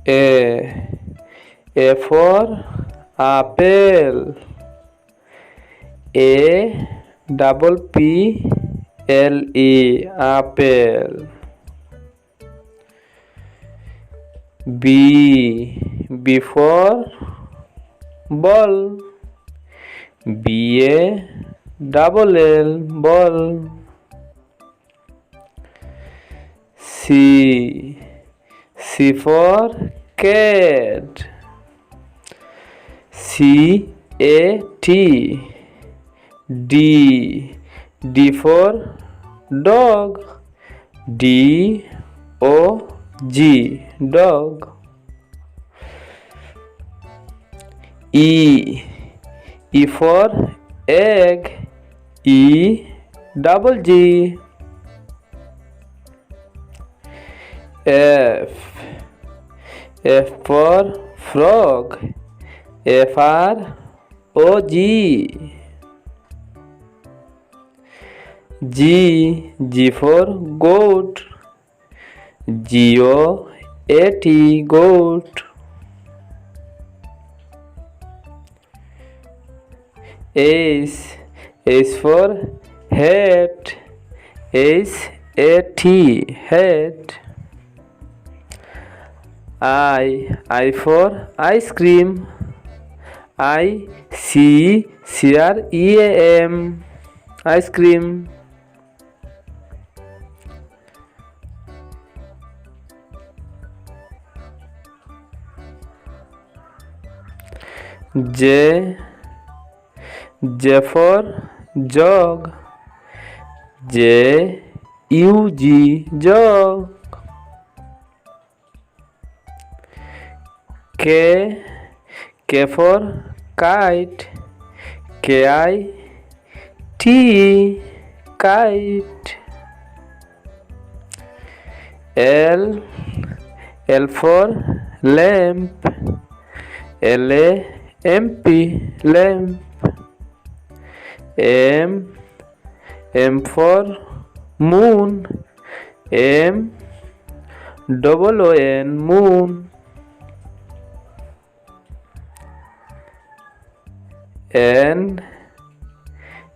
A. A for apple. A double P L E apple. B. B for ball. B A double L ball. C. C for cat. C A T. D. D for dog. D O G dog. E. E for egg. E double G. F. F for frog. F R O G. G. G for goat. G O A T goat. H. H for hat. H A T hat. I for ice cream. I C C R E A M ice cream. J. J for jog. J U G jog. K. K for kite. K I T kite. L. L for lamp. L A M P lamp. M. M for moon. M double O N moon. N.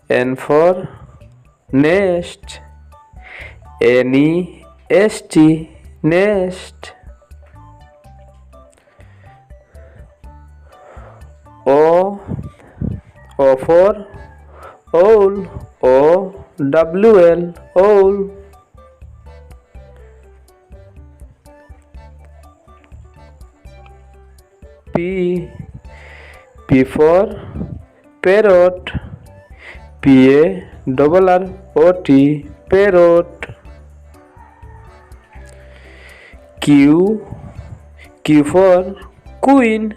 N for nest. N E S T nest. O. O for owl. O W L owl. P. P for parrot. P A double R O T parrot. Q. Q for queen.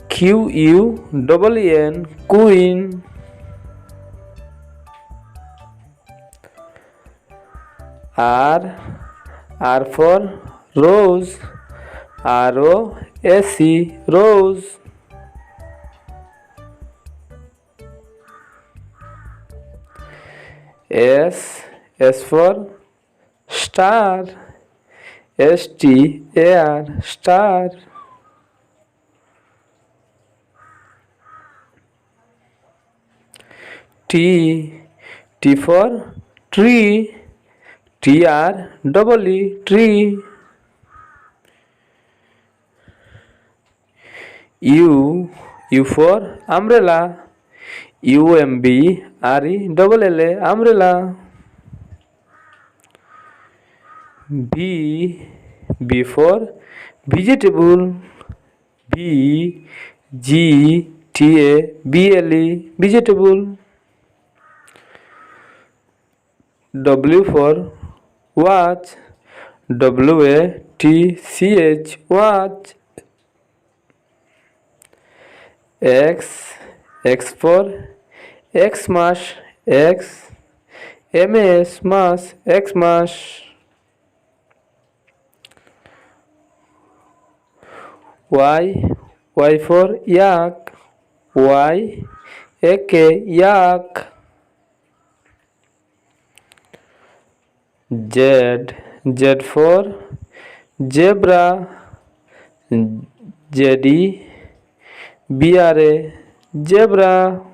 Q U double E N queen. R. R for rose. R O S E rose. S. S for star. S T A R star. T. T for tree. T R double E tree. U. U for umbrella. U M B R E double L A umbrella. B. B for vegetable. B G T A B L E vegetable. W for watch. W A T C H watch. X. X for Xmas. X M A S mas Xmas. Y. Y for yak. Y A K yak. Z. Z for zebra. ZEBRA zebra.